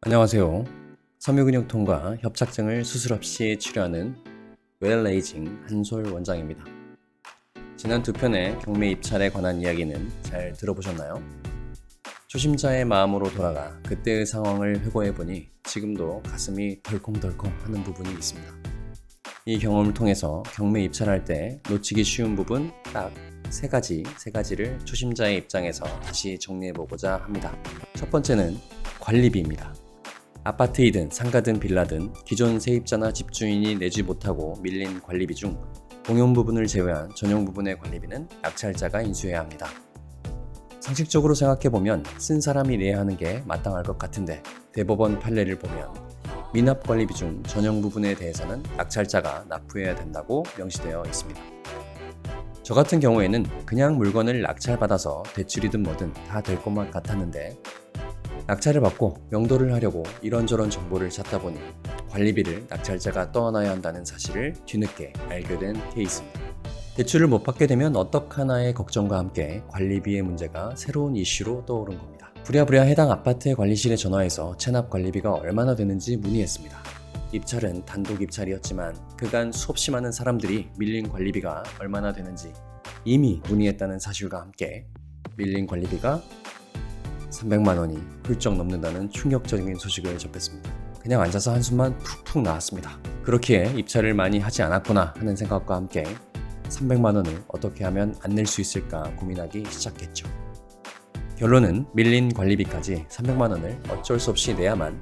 안녕하세요. 섬유근육통과 협착증을 수술 없이 치료하는 웰레이징 한솔 원장입니다. 지난 두 편의 경매 입찰에 관한 이야기는 잘 들어보셨나요? 초심자의 마음으로 돌아가 그때의 상황을 회고해보니 지금도 가슴이 덜컹덜컹 하는 부분이 있습니다. 이 경험을 통해서 경매 입찰할 때 놓치기 쉬운 부분 딱 세 가지를 초심자의 입장에서 다시 정리해보고자 합니다. 첫 번째는 관리비입니다. 아파트이든 상가든 빌라든 기존 세입자나 집주인이 내지 못하고 밀린 관리비 중 공용 부분을 제외한 전용 부분의 관리비는 낙찰자가 인수해야 합니다. 상식적으로 생각해보면 쓴 사람이 내야 하는 게 마땅할 것 같은데 대법원 판례를 보면 미납 관리비 중 전용 부분에 대해서는 낙찰자가 납부해야 된다고 명시되어 있습니다. 저 같은 경우에는 그냥 물건을 낙찰받아서 대출이든 뭐든 다 될 것만 같았는데 낙찰을 받고 명도를 하려고 이런저런 정보를 찾다 보니 관리비를 낙찰자가 떠안아야 한다는 사실을 뒤늦게 알게 된 케이스입니다. 대출을 못 받게 되면 어떡하나의 걱정과 함께 관리비의 문제가 새로운 이슈로 떠오른 겁니다. 부랴부랴 해당 아파트의 관리실에 전화해서 체납 관리비가 얼마나 되는지 문의했습니다. 입찰은 단독 입찰이었지만 그간 수없이 많은 사람들이 밀린 관리비가 얼마나 되는지 이미 문의했다는 사실과 함께 밀린 관리비가 300만 원이 훌쩍 넘는다는 충격적인 소식을 접했습니다. 그냥 앉아서 한숨만 푹푹 나왔습니다. 그렇기에 입찰을 많이 하지 않았구나 하는 생각과 함께 300만 원을 어떻게 하면 안 낼 수 있을까 고민하기 시작했죠. 결론은 밀린 관리비까지 300만 원을 어쩔 수 없이 내야만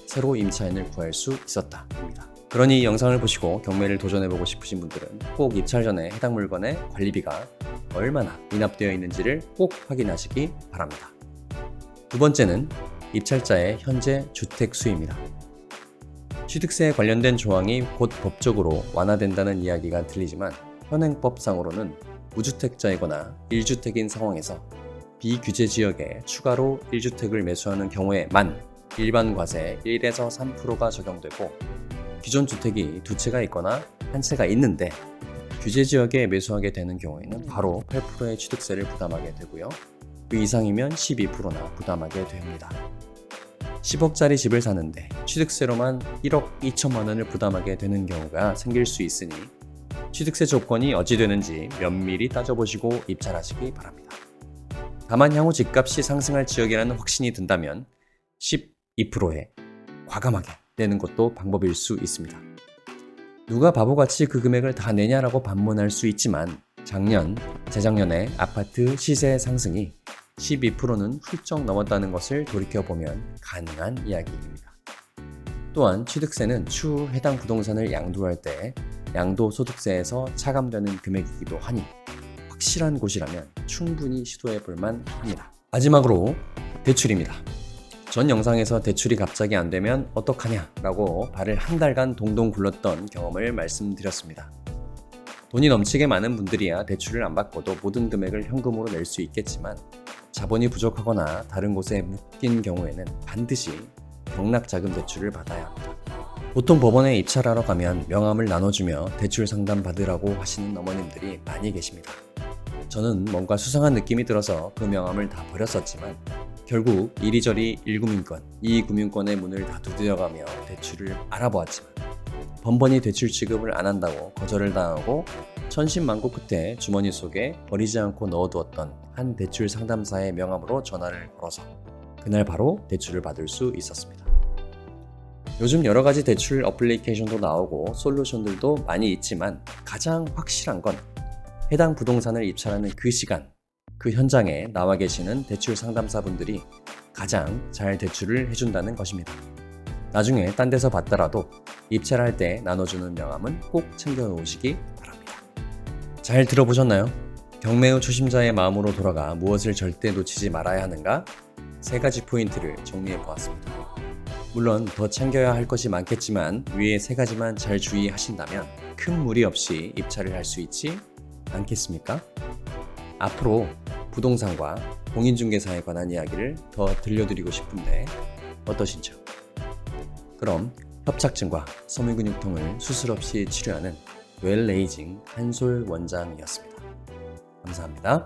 새로 임차인을 구할 수 있었다입니다. 그러니 이 영상을 보시고 경매를 도전해보고 싶으신 분들은 꼭 입찰 전에 해당 물건의 관리비가 얼마나 미납되어 있는지를 꼭 확인하시기 바랍니다. 두 번째는 입찰자의 현재 주택 수입니다. 취득세에 관련된 조항이 곧 법적으로 완화된다는 이야기가 들리지만 현행법상으로는 무주택자이거나 1주택인 상황에서 비규제 지역에 추가로 1주택을 매수하는 경우에만 일반 과세 1에서 3%가 적용되고 기존 주택이 두 채가 있거나 한 채가 있는데 규제 지역에 매수하게 되는 경우에는 바로 8%의 취득세를 부담하게 되고요. 그 이상이면 12%나 부담하게 됩니다. 10억짜리 집을 사는데 취득세로만 1억 2천만 원을 부담하게 되는 경우가 생길 수 있으니 취득세 조건이 어찌 되는지 면밀히 따져보시고 입찰하시기 바랍니다. 다만 향후 집값이 상승할 지역이라는 확신이 든다면 12%에 과감하게 내는 것도 방법일 수 있습니다. 누가 바보같이 그 금액을 다 내냐라고 반문할 수 있지만 작년, 재작년에 아파트 시세 상승이 12%는 훌쩍 넘었다는 것을 돌이켜보면 가능한 이야기입니다. 또한 취득세는 추후 해당 부동산을 양도할 때 양도소득세에서 차감되는 금액이기도 하니 확실한 곳이라면 충분히 시도해볼만 합니다. 마지막으로 대출입니다. 전 영상에서 대출이 갑자기 안 되면 어떡하냐 라고 발을 한 달간 동동 굴렀던 경험을 말씀드렸습니다. 돈이 넘치게 많은 분들이야 대출을 안 받고도 모든 금액을 현금으로 낼 수 있겠지만 자본이 부족하거나 다른 곳에 묶인 경우에는 반드시 경락자금 대출을 받아야 합니다. 보통 법원에 입찰하러 가면 명함을 나눠주며 대출 상담 받으라고 하시는 어머님들이 많이 계십니다. 저는 뭔가 수상한 느낌이 들어서 그 명함을 다 버렸었지만 결국 이리저리 1금융권, 2금융권의 문을 다 두드려가며 대출을 알아보았지만 번번이 대출 취급을 안 한다고 거절을 당하고 천신만고 끝에 주머니 속에 버리지 않고 넣어두었던 한 대출 상담사의 명함으로 전화를 걸어서 그날 바로 대출을 받을 수 있었습니다. 요즘 여러 가지 대출 어플리케이션도 나오고 솔루션들도 많이 있지만 가장 확실한 건 해당 부동산을 입찰하는 그 시간, 그 현장에 나와 계시는 대출 상담사분들이 가장 잘 대출을 해준다는 것입니다. 나중에 딴 데서 받더라도 입찰할 때 나눠주는 명함은 꼭 챙겨놓으시기 바랍니다. 잘 들어보셨나요? 경매 후 초심자의 마음으로 돌아가 무엇을 절대 놓치지 말아야 하는가? 세 가지 포인트를 정리해 보았습니다. 물론 더 챙겨야 할 것이 많겠지만 위에 세 가지만 잘 주의하신다면 큰 무리 없이 입찰을 할 수 있지 않겠습니까? 앞으로 부동산과 공인중개사에 관한 이야기를 더 들려드리고 싶은데 어떠신지요? 그럼 협착증과 섬유근육통을 수술 없이 치료하는 웰레이징 한솔 원장이었습니다. 감사합니다.